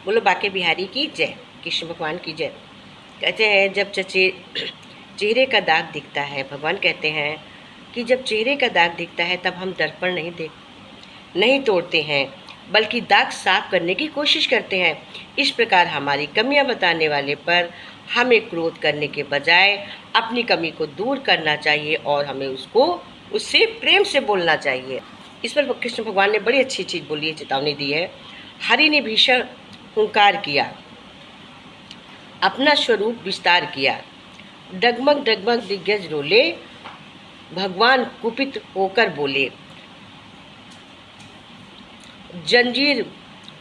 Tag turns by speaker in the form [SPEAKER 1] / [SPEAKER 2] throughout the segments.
[SPEAKER 1] बोलो बाके बिहारी की जय, कृष्ण भगवान की जय। कहते हैं जब चेहरे का दाग दिखता है, भगवान कहते हैं कि जब चेहरे का दाग दिखता है तब हम दर्पण नहीं तोड़ते हैं, बल्कि दाग साफ करने की कोशिश करते हैं। इस प्रकार हमारी कमियां बताने वाले पर हमें क्रोध करने के बजाय अपनी कमी को दूर करना चाहिए और हमें उससे प्रेम से बोलना चाहिए। इस पर कृष्ण भगवान ने बड़ी अच्छी चीज़ बोली है, चेतावनी दी है। हरि ने भीषण हुंकार किया, अपना स्वरूप विस्तार किया, डगमग डगमग दिग्गज रोले, भगवान कुपित होकर बोले, जंजीर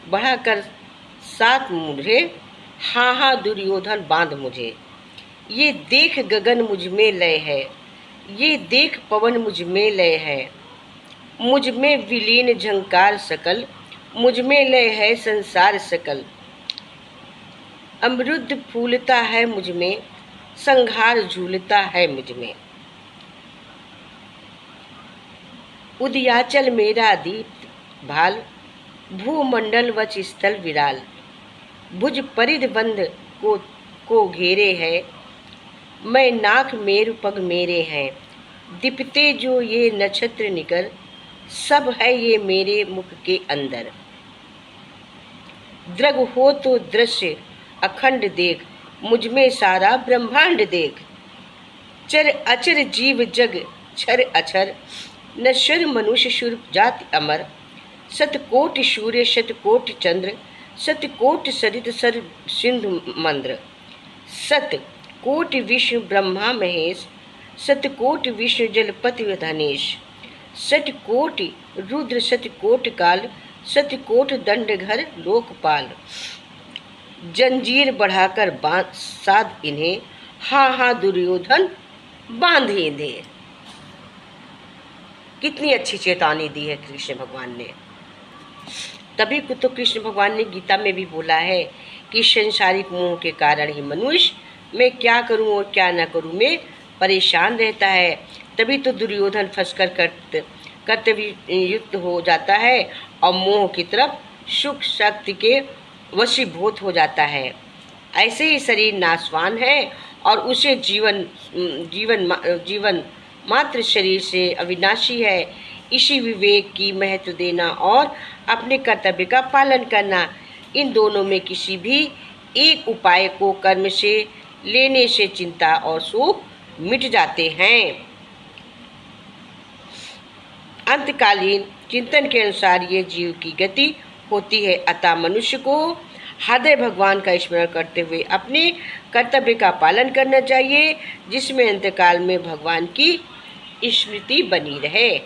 [SPEAKER 1] बढ़ाकर साथ मुझे, हाँ हाँ दुर्योधन बांध मुझे। ये देख गगन मुझ में लय है, ये देख पवन मुझ में लय है, मुझ में विलीन झंकार सकल, मुझ में लय है संसार सकल। अमृत फूलता है मुझ में, संहार झूलता है मुझ में। उदयाचल मेरा दीप्त भाल, भूमंडल वच स्थल विराल। भुज परिध बंध को घेरे है, मैं नाक मेरु पग मेरे हैं। दीपते जो ये नक्षत्र निकर, सब है ये मेरे मुख के अंदर। दृग हो तो दृश्य अखंड देख, मुझ में सारा ब्रह्मांड देख। चर अचर जीव जग छर अक्षर, नश्वर मनुष्य शुर जाति अमर। सतकोट सूर्य शतकोट चंद्र, सतकोट सरित सर सिंधु मंद्र। सतकोट विष्णु ब्रह्मा महेश, सतकोट विष्णु जलपति धनेश। सतकोट रुद्र सतकोट काल, सतकोट दंड घर लोकपाल। जंजीर बढ़ाकर साध इन्हें, हाँ हाँ दुर्योधन बांध इन्हें। कितनी अच्छी चेतावनी दी है कृष्ण भगवान ने। तभी तो कृष्ण भगवान ने गीता में भी बोला है कि संसारिक मोह के कारण ही मनुष्य मैं क्या करूं और क्या ना करूं में परेशान रहता है। तभी तो दुर्योधन फंसकर कर्तव्य युक्त हो जाता है और मोह की तरफ सुख शक्ति के वशीभूत हो जाता है। ऐसे ही शरीर नाशवान है और उसे जीवन मात्र शरीर से अविनाशी है। इसी विवेक की महत्व देना और अपने कर्तव्य का पालन करना, इन दोनों में किसी भी एक उपाय को कर्म से लेने से चिंता और शोक मिट जाते हैं। अंतकालीन चिंतन के अनुसार ये जीव की गति होती है। अतः मनुष्य को हृदय भगवान का स्मरण करते हुए अपने कर्तव्य का पालन करना चाहिए, जिसमें अंतकाल में भगवान की स्मृति बनी रहे।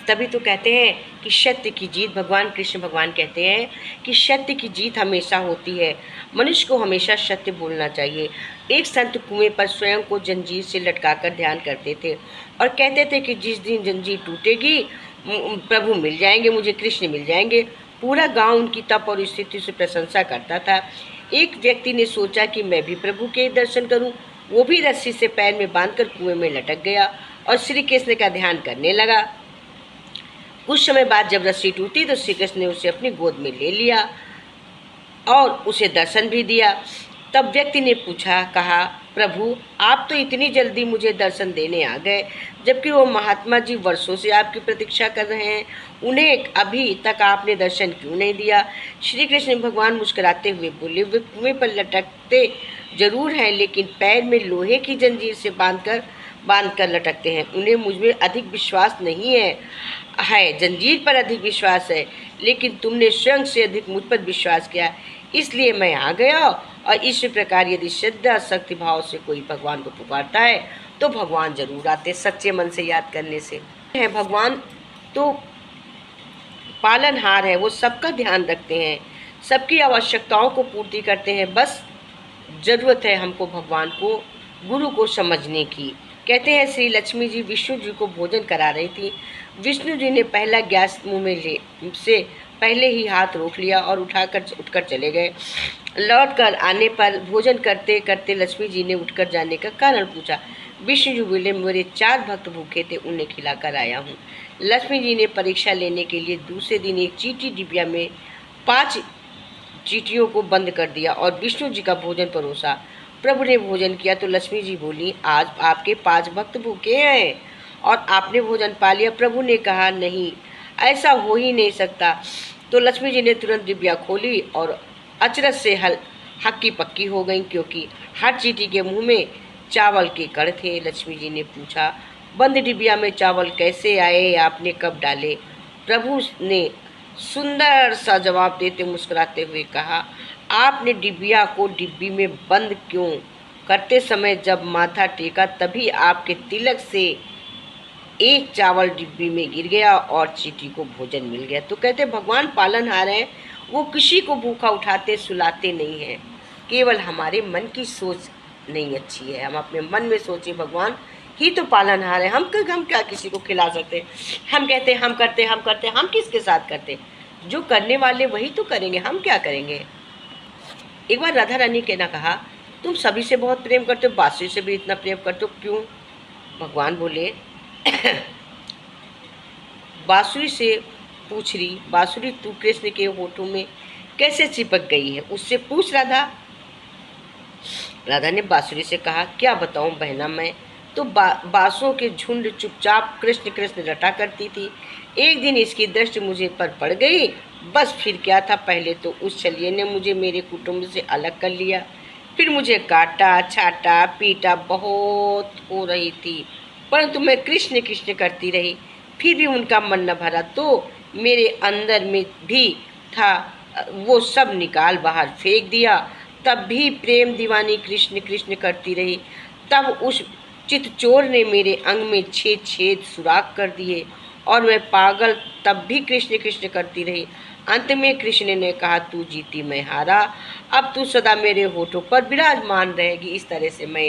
[SPEAKER 1] तभी तो कहते हैं कि सत्य की जीत, भगवान कृष्ण भगवान कहते हैं कि सत्य की जीत हमेशा होती है। मनुष्य को हमेशा सत्य बोलना चाहिए। एक संत कुएं पर स्वयं को जंजीर से लटकाकर ध्यान करते थे और कहते थे कि जिस दिन जंजीर टूटेगी प्रभु मिल जाएंगे, मुझे कृष्ण मिल जाएंगे। पूरा गांव उनकी तप और स्थिति से प्रशंसा करता था। एक व्यक्ति ने सोचा कि मैं भी प्रभु के दर्शन करूं। वो भी रस्सी से पैर में बांधकर कुएं में लटक गया और श्री कृष्ण का ध्यान करने लगा। कुछ समय बाद जब रस्सी टूटी तो श्री कृष्ण ने उसे अपनी गोद में ले लिया और उसे दर्शन भी दिया। तब व्यक्ति ने कहा, प्रभु आप तो इतनी जल्दी मुझे दर्शन देने आ गए, जबकि वो महात्मा जी वर्षों से आपकी प्रतीक्षा कर रहे हैं। उन्हें अभी तक आपने दर्शन क्यों नहीं दिया? श्री कृष्ण भगवान मुस्कुराते हुए बोले, वे कुएं पर लटकते जरूर हैं, लेकिन पैर में लोहे की जंजीर से बांधकर लटकते हैं। उन्हें मुझ में अधिक विश्वास नहीं है, जंजीर पर अधिक विश्वास है, लेकिन तुमने स्वयं से अधिक मुझ पर विश्वास किया, इसलिए मैं आ गया। और इस प्रकार यदि श्रद्धा शक्ति भाव से कोई भगवान को पुकारता है तो भगवान जरूर आते, सच्चे मन से याद करने से है। भगवान तो पालनहार है, वो सबका ध्यान रखते हैं, सबकी आवश्यकताओं को पूर्ति करते हैं। बस जरूरत है हमको भगवान को, गुरु को समझने की। कहते हैं श्री लक्ष्मी जी विष्णु जी को भोजन करा रही थी। विष्णु जी ने पहला गैस मुंह में से पहले ही हाथ रोक लिया और उठकर चले गए। लौटकर आने पर भोजन करते करते लक्ष्मी जी ने उठकर जाने का कारण पूछा। विष्णु जी बोले, मेरे 4 भक्त भूखे थे, उन्हें खिलाकर आया हूँ। लक्ष्मी जी ने परीक्षा लेने के लिए दूसरे दिन एक चीटी डिबिया में 5 चींटियों को बंद कर दिया और विष्णु जी का भोजन परोसा। प्रभु ने भोजन किया तो लक्ष्मी जी बोली, आज आपके 5 भक्त भूखे हैं और आपने भोजन पा लिया। प्रभु ने कहा, नहीं, ऐसा हो ही नहीं सकता। तो लक्ष्मी जी ने तुरंत डिबिया खोली और अचरज से हक्की पक्की हो गई, क्योंकि हर चींटी के मुंह में चावल के कण थे। लक्ष्मी जी ने पूछा, बंद डिबिया में चावल कैसे आए, आपने कब डाले? प्रभु ने सुंदर सा जवाब देते मुस्कुराते हुए कहा, आपने डिबिया को डिब्बी में बंद क्यों करते समय जब माथा टेका तभी आपके तिलक से एक चावल डिब्बी में गिर गया और चींटी को भोजन मिल गया। तो कहते भगवान पालनहार हैं, वो किसी को भूखा उठाते सुलाते नहीं हैं। केवल हमारे मन की सोच नहीं अच्छी है। हम अपने मन में सोचे भगवान ही तो पालनहार है, हम क्या किसी को खिला सकते? हम कहते हम करते हम किसके साथ करते? जो करने वाले वही तो करेंगे, हम क्या करेंगे? एक बार राधा रानी के ना कहा, तुम सभी से बहुत प्रेम करते हो, बांसुरी से भी इतना प्रेम करते हो, क्यों? भगवान बोले, बांसुरी से पूछ रही, बांसुरी तू कृष्ण के होठों में कैसे चिपक गई है, उससे पूछ राधा। राधा ने बांसुरी से कहा, क्या बताऊं बहना, मैं तो बांसों के झुंड चुपचाप कृष्ण कृष्ण रटा करती थी। एक दिन इसकी दृष्टि मुझे पर पड़ गई, बस फिर क्या था, पहले तो उस छलिए ने मुझे मेरे कुटुंब से अलग कर लिया, फिर मुझे काटा छाटा पीटा बहुत हो रही थी, परंतु मैं कृष्ण कृष्ण करती रही, फिर भी उनका मन न भरा तो मेरे अंदर में भी था, वो सब निकाल बाहर फेंक दिया। तब भी प्रेम दीवानी कृष्ण कृष्ण करती रही। तब उस चितचोर ने मेरे अंग में 6 छेद सुराख कर दिए और मैं पागल तब भी कृष्ण कृष्ण करती रही। अंत में कृष्ण ने कहा, तू जीती मैं हारा, अब तू सदा मेरे होठों पर विराजमान रहेगी। इस तरह से मैं,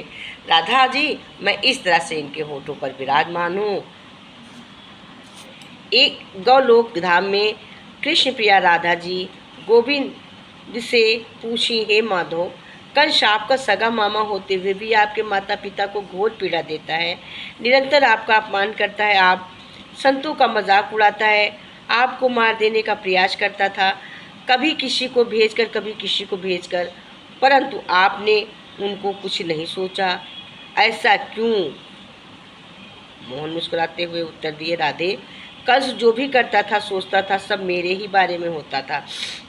[SPEAKER 1] राधा जी, मैं इस तरह से इनके होठों पर विराजमान हूँ। एक गौलोक धाम में कृष्ण प्रिया राधा जी गोविंद से पूछी, हे माधव, कंस आपका सगा मामा होते हुए भी आपके माता पिता को घोर पीड़ा देता है, निरंतर आपका अपमान करता है, आप संतों का मजाक उड़ाता है, आपको मार देने का प्रयास करता था, कभी किसी को भेजकर कभी किसी को भेजकर, परंतु आपने उनको कुछ नहीं सोचा, ऐसा क्यों? मोहन मुस्कुराते हुए उत्तर दिए, राधे, कंस जो भी करता था सोचता था सब मेरे ही बारे में होता था,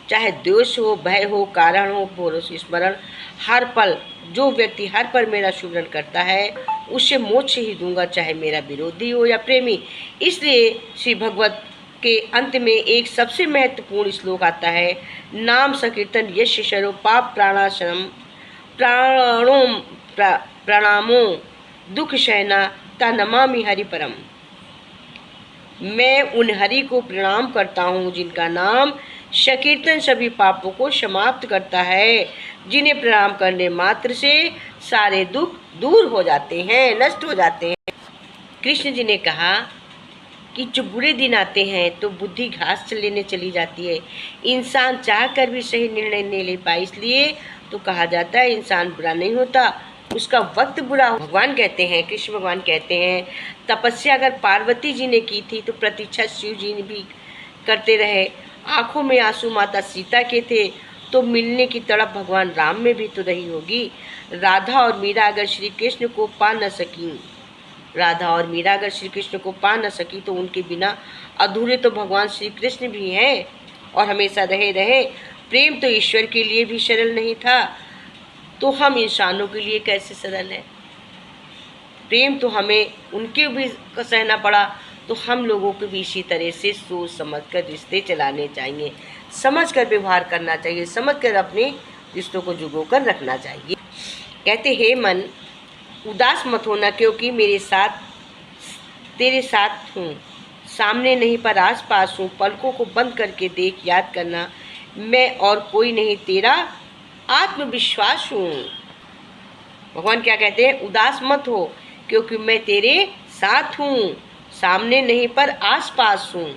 [SPEAKER 1] चाहे द्वेष हो, भय हो, कारण हो, भरोस स्मरण, हर पल जो व्यक्ति हर पल मेरा सुमरण करता है उसे मोक्ष ही दूंगा, चाहे मेरा विरोधी हो या प्रेमी। इसलिए श्री भगवत के अंत में एक सबसे महत्वपूर्ण श्लोक आता है, नाम संकीर्तन यश शरो पाप प्राणाशनम प्राणों प्रणामो दुख शयना ता नमामि हरि परम। मैं उन हरि को प्रणाम करता हूँ जिनका नाम संकीर्तन सभी पापों को समाप्त करता है, जिन्हें प्रणाम करने मात्र से सारे दुख दूर हो जाते हैं, नष्ट हो जाते हैं। कृष्ण जी ने कहा कि जो बुरे दिन आते हैं तो बुद्धि घास लेने चली जाती है, इंसान चाह कर भी सही निर्णय नहीं ले पाए, इसलिए तो कहा जाता है इंसान बुरा नहीं होता, उसका वक्त बुरा। भगवान कहते हैं, कृष्ण भगवान कहते हैं, तपस्या अगर पार्वती जी ने की थी तो प्रतीक्षा शिव जी ने भी करते रहे। आंखों में आंसू माता सीता के थे तो मिलने की तड़प भगवान राम में भी तो रही होगी। राधा और मीरा अगर श्री कृष्ण को पा न सकी, राधा और मीरा अगर श्री कृष्ण को पा न सकी तो उनके बिना अधूरे तो भगवान श्री कृष्ण भी हैं और हमेशा रहे रहे। प्रेम तो ईश्वर के लिए भी सरल नहीं था, तो हम इंसानों के लिए कैसे सरल है? प्रेम तो हमें उनके भी सहना पड़ा, तो हम लोगों को भी इसी तरह से सोच समझ कर रिश्ते चलाने चाहिए, समझ कर व्यवहार करना चाहिए, समझ कर अपने रिश्तों को जुगो कर रखना चाहिए। कहते, हे मन, उदास मत होना, क्योंकि मेरे साथ तेरे साथ हूँ, सामने नहीं पर आस पास हूँ, पलकों को बंद करके देख, याद करना मैं और कोई नहीं तेरा आत्मविश्वास हूँ। भगवान क्या कहते हैं, उदास मत हो क्योंकि मैं तेरे साथ हूँ, सामने नहीं पर आस पास हूँ,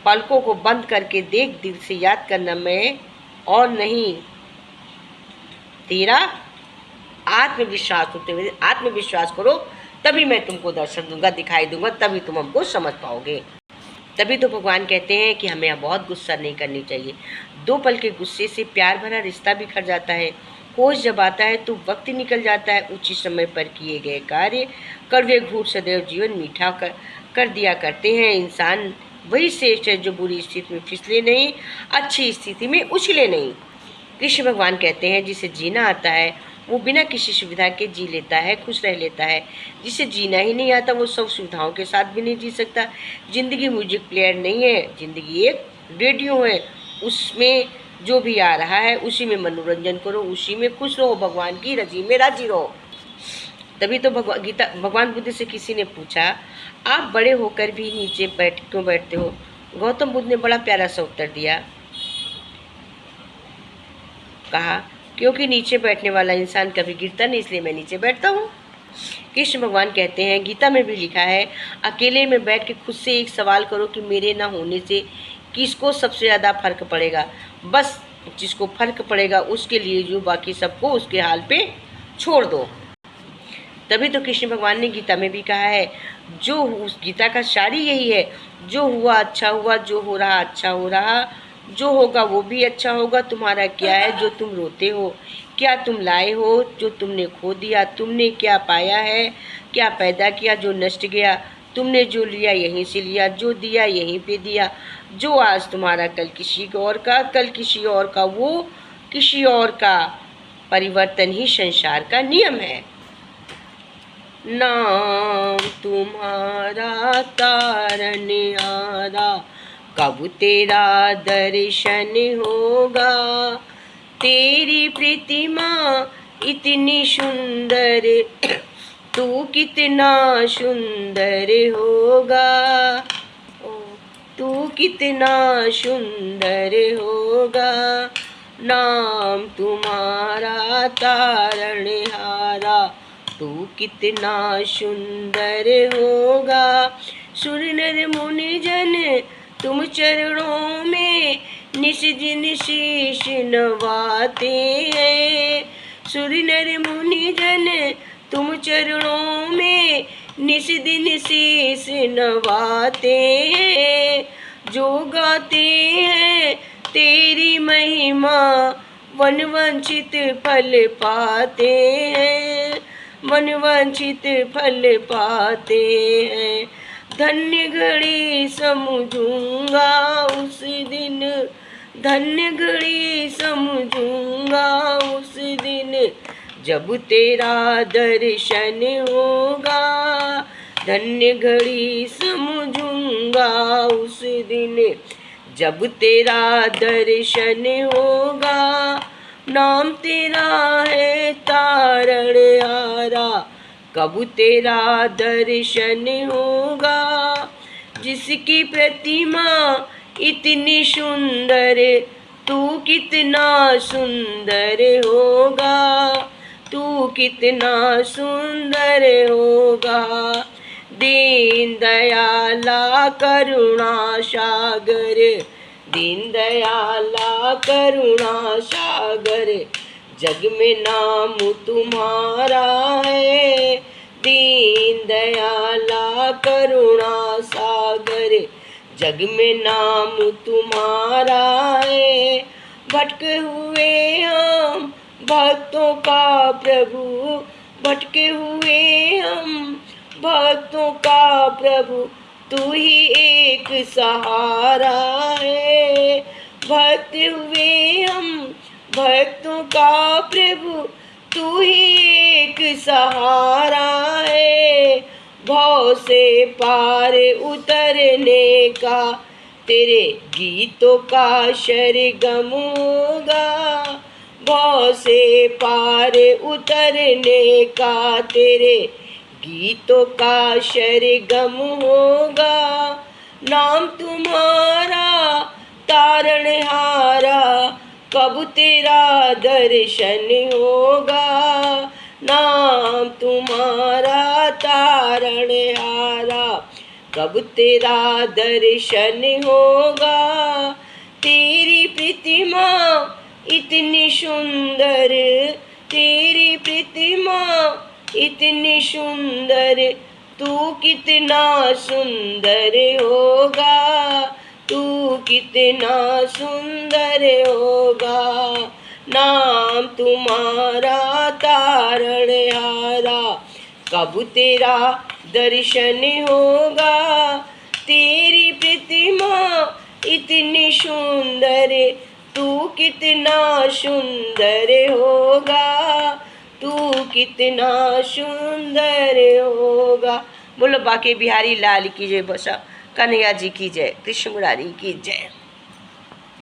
[SPEAKER 1] पलकों को बंद करके देख, दिल से याद करना मैं और नहीं तेरा आत्मविश्वास होते हुए। आत्मविश्वास करो तभी मैं तुमको दर्शन दूंगा, दिखाई दूंगा, तभी तुम हमको समझ पाओगे। तभी तो भगवान कहते हैं कि हमें अब बहुत गुस्सा नहीं करनी चाहिए। 2 पल के गुस्से से प्यार भरा रिश्ता बिखर जाता है। होश जब आता है तो वक्त निकल जाता है। उचित समय पर किए गए कार्य कड़वे घूंट सदैव जीवन मीठा कर दिया करते हैं। इंसान वही श्रेष्ठ है जो बुरी स्थिति में फिसले नहीं, अच्छी स्थिति में उछले नहीं। कृष्ण भगवान कहते हैं जिसे जीना आता है वो बिना किसी सुविधा के जी लेता है, खुश रह लेता है। जिसे जीना ही नहीं आता वो सब सुविधाओं के साथ भी नहीं जी सकता। जिंदगी म्यूजिक प्लेयर नहीं है, जिंदगी एक रेडियो है। उसमें जो भी आ रहा है उसी में मनोरंजन करो, उसी में खुश रहो, भगवान की रजी में राजी रहो। तभी तो भगवान बुद्ध से किसी ने पूछा, आप बड़े होकर भी नीचे क्यों बैठते हो? गौतम बुद्ध ने बड़ा प्यारा सा उत्तर दिया, कहा क्योंकि नीचे बैठने वाला इंसान कभी गिरता नहीं, इसलिए मैं नीचे बैठता हूँ। कृष्ण भगवान कहते हैं, गीता में भी लिखा है, अकेले में बैठ के खुद से एक सवाल करो कि मेरे ना होने से किसको सबसे ज़्यादा फर्क पड़ेगा। बस जिसको फर्क पड़ेगा उसके लिए, जो बाकी सबको उसके हाल पे छोड़ दो। तभी तो कृष्ण भगवान ने गीता में भी कहा है, जो उस गीता का सार ही यही है, जो हुआ अच्छा हुआ, जो हो रहा अच्छा हो रहा, जो होगा वो भी अच्छा होगा। तुम्हारा क्या है जो तुम रोते हो? क्या तुम लाए हो जो तुमने खो दिया? तुमने क्या पाया है, क्या पैदा किया जो नष्ट गया? तुमने जो लिया यहीं से लिया, जो दिया यहीं पे दिया। जो आज तुम्हारा कल किसी और का, कल किसी और का, वो किसी और का। परिवर्तन ही संसार का नियम है। नाम तुम्हारा तारनहारा, कब तेरा दर्शन होगा? तेरी प्रतिमा इतनी सुंदर, तू कितना सुंदर होगा। तू कितना सुंदर होगा। नाम तुम्हारा तारनहारा, तू कितना सुंदर होगा। सुर नर मुनि जन तुम चरणों में निस दिन शीश नवाते हैं। सुर नर मुनि जन तुम चरणों में निस दिन शीश नवाते हैं। जो गाते हैं तेरी महिमा, वन वंचित फल पाते हैं, मन वांछित फल पाते हैं। धन्य घड़ी समझूंगा उस दिन, धन्य घड़ी समझूंगा उस दिन, जब तेरा दर्शन होगा। धन्य घड़ी समझूंगा उस दिन, जब तेरा दर्शन होगा। नाम तेरा है तारनहारा, कब तेरा दर्शन होगा। जिसकी प्रतिमा इतनी सुंदर, तू कितना सुंदर होगा। तू कितना सुंदर होगा। दीन दयाला करुणा सागर, दीन दयाला करुणा सागर, जग में नाम तुम्हारा है। दीन दयाला करुणा सागर, जग में नाम तुम्हारा है। भटके हुए हम भक्तों का प्रभु, भटके हुए हम भक्तों का प्रभु, तू ही एक सहारा है। भटके हुए हम भक्तों का प्रभु, तू ही एक सहारा है। भव से पार उतरने का तेरे गीतों का सरगम होगा। भव से पार उतरने का तेरे गीतों का सरगम होगा। नाम तुम्हारा तारनहारा, कब तेरा दर्शन होगा। नाम तुम्हारा तारनहारा, कब तेरा दर्शन होगा। तेरी प्रतिमा इतनी सुंदर, तेरी प्रतिमा इतनी सुंदर, तू कितना सुंदर होगा। कितना सुंदर होगा, नाम तुम्हारा तारण हारा। कब तेरा दर्शन होगा, तेरी प्रतिमा इतनी सुंदर, तू कितना सुंदर होगा, तू कितना सुंदर होगा। बोलो बाके बिहारी लाल की जय, बसा कन्हैया जी की जय, कृष्ण मुरारी की जय।